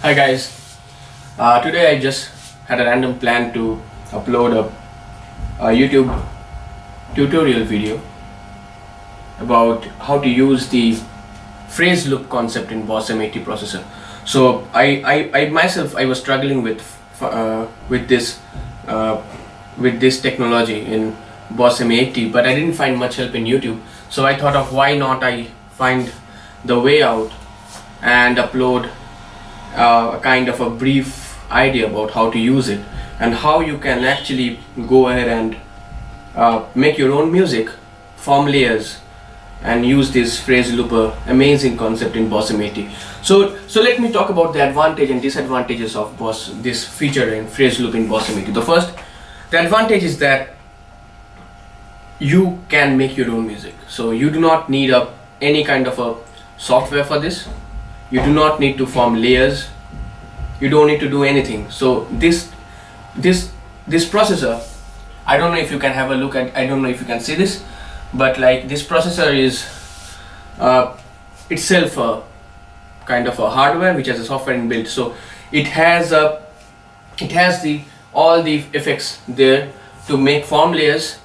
Hi guys, today I just had a random plan to upload a YouTube tutorial video about how to use the phrase loop concept in Boss ME80 processor. So I myself I was struggling with this technology in Boss ME80, but I didn't find much help in YouTube. So I thought of why not I find the way out and upload a kind of a brief idea about how to use it and how you can actually go ahead and make your own music, form layers, and use this phrase loop, amazing concept in Boss ME80. So let me talk about the advantage and disadvantages of this feature in phrase loop in Boss ME80. The advantage is that you can make your own music. So you do not need any kind of a software for this. You do not need to form layers. You don't need to do anything. So this processor, I don't know if you can have a look at, I don't know if you can see this, but like this processor is itself a kind of a hardware which has a software inbuilt. So it has all the effects there to make form layers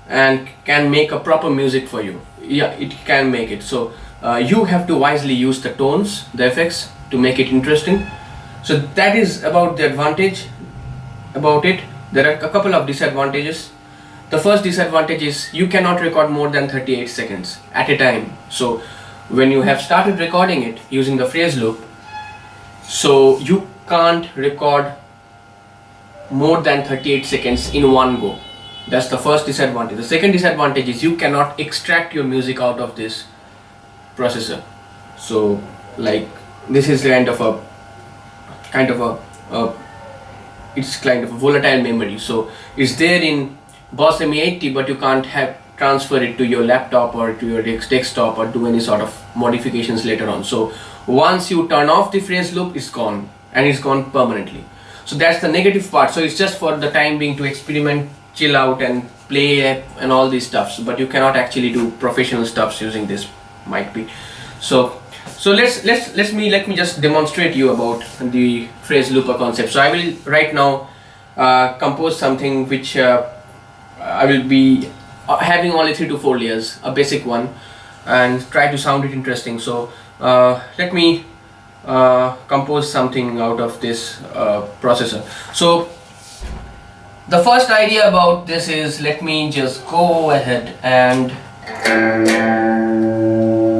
and can make a proper music for you. Yeah, it can make it. So you have to wisely use the tones, the effects, to make it interesting. So that is about the advantage about it. There are a couple of disadvantages. The first disadvantage is you cannot record more than 38 seconds at a time. So when you have started recording it using the phrase loop, so you can't record more than 38 seconds in one go. That's the first disadvantage. The second disadvantage is you cannot extract your music out of this processor. So like this is kind of a it's kind of a volatile memory. So it's there in Boss ME80, but you can't transfer it to your laptop or to your desktop or do any sort of modifications later on. So once you turn off the phrase loop, it's gone, and it's gone permanently. So that's the negative part. So it's just for the time being to experiment, chill out and play and all these stuffs, but you cannot actually do professional stuffs using this, might be. So let me just demonstrate you about the phrase looper concept. So I will right now compose something which I will be having only 3 to 4 layers, a basic one, and try to sound it interesting. So let me compose something out of this processor. So the first idea about this is, let me just go ahead and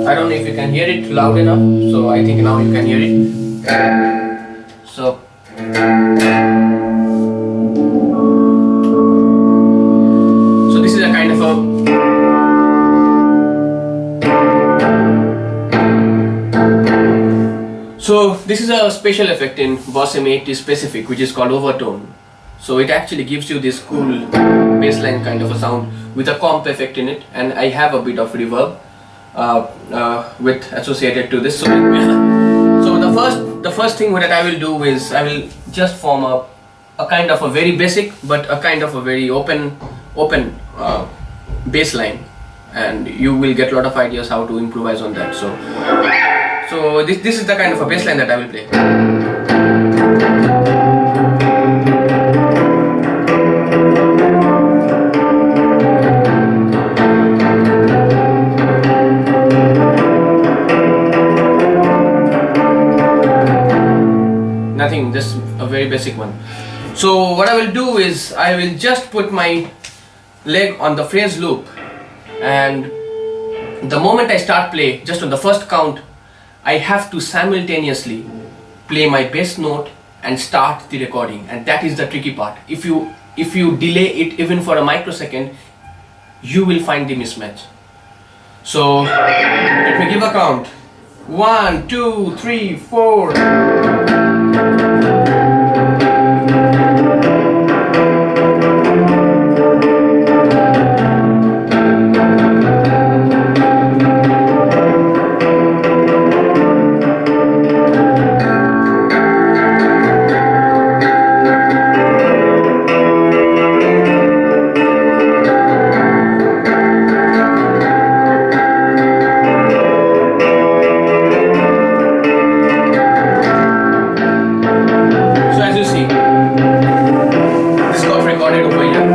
I don't know if you can hear it loud enough, so I think now you can hear it. So this is a kind of a this is a special effect in Boss ME80 specific, which is called overtone. So it actually gives you this cool bassline kind of a sound with a comp effect in it, and I have a bit of reverb with associated to this. So the first thing that I will do is I will just form a kind of a very basic but a kind of a very open bass line, and you will get a lot of ideas how to improvise on that. So this is the kind of a bass line that I will play. Nothing, just a very basic one. So what I will do is I will just put my leg on the phrase loop, and the moment I start play, just on the first count, I have to simultaneously play my bass note and start the recording, and that is the tricky part. If you delay it even for a microsecond, you will find the mismatch. So let me give a count. 1, 2, 3, 4. over here.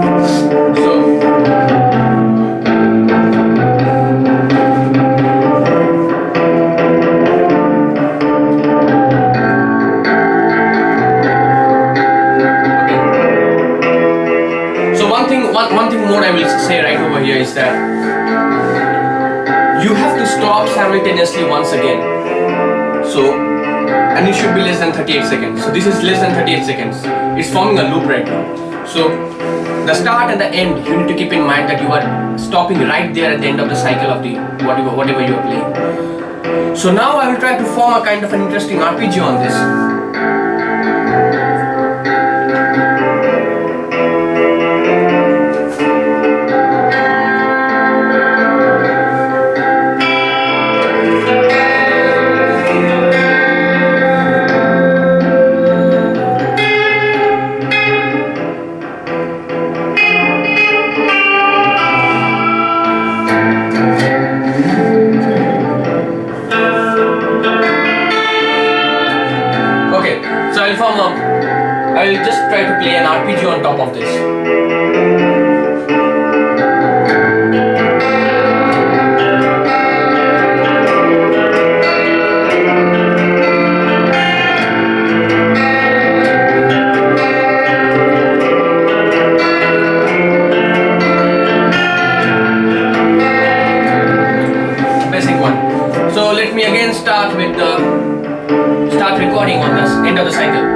So one thing more I will say right over here is that you have to stop simultaneously once again. So, and it should be less than 38 seconds. So this is less than 38 seconds. It's forming a loop right now. So the start and the end, you need to keep in mind that you are stopping right there at the end of the cycle of the whatever you are playing. So now I will try to form a kind of an interesting RPG on this. I will just try to play an RPG on top of this. Basic one. So let me again start recording on this end of the cycle.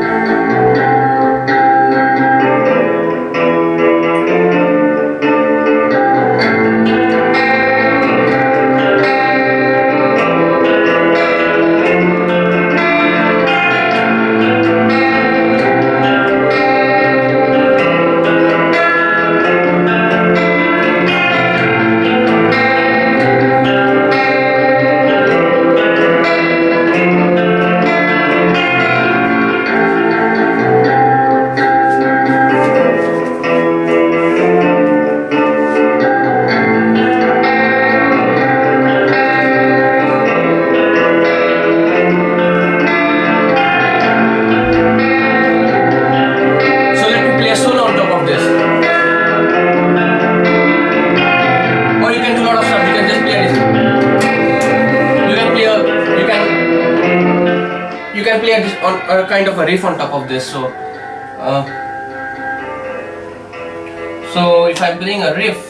On a kind of a riff on top of this. So if I'm playing a riff,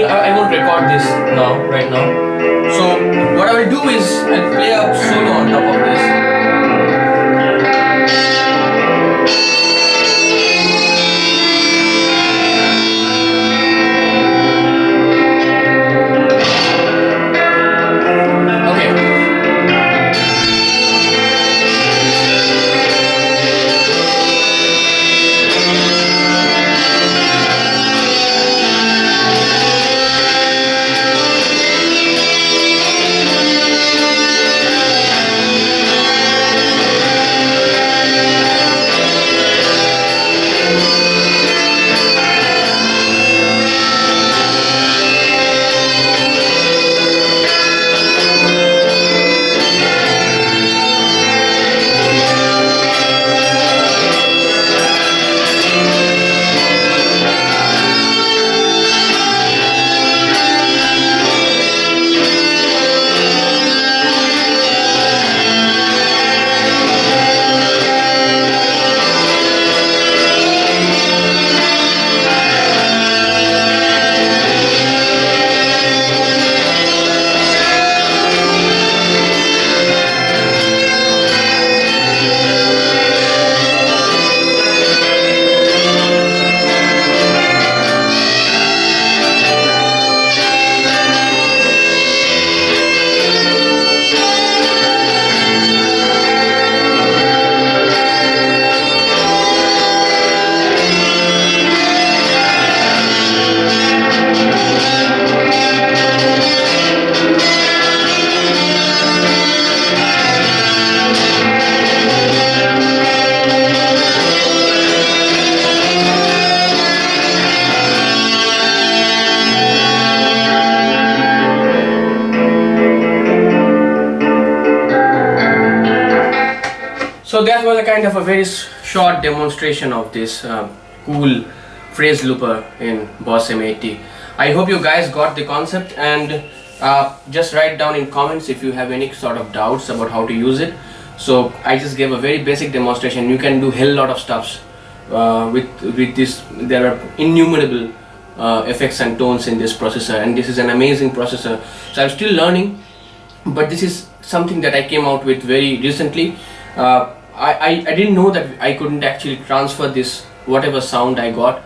I won't record this right now. So what I will do is I'll play a solo on top of this. So that was a kind of a very short demonstration of this cool phrase looper in Boss ME80. I hope you guys got the concept, and just write down in comments if you have any sort of doubts about how to use it. So I just gave a very basic demonstration. You can do hell lot of stuffs with this. There are innumerable effects and tones in this processor, and this is an amazing processor. So I'm still learning, but this is something that I came out with very recently. I didn't know that I couldn't actually transfer this whatever sound I got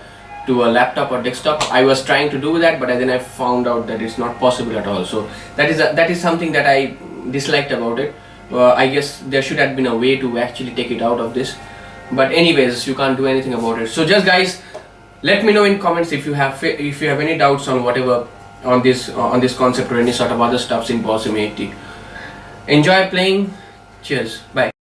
to a laptop or desktop. I was trying to do that, but then I found out that it's not possible at all. So that is something that I disliked about it. I guess there should have been a way to actually take it out of this, but anyways, you can't do anything about it. So just guys, let me know in comments if you have any doubts on whatever on this concept or any sort of other stuffs in Boss ME80. Enjoy playing. Cheers. Bye.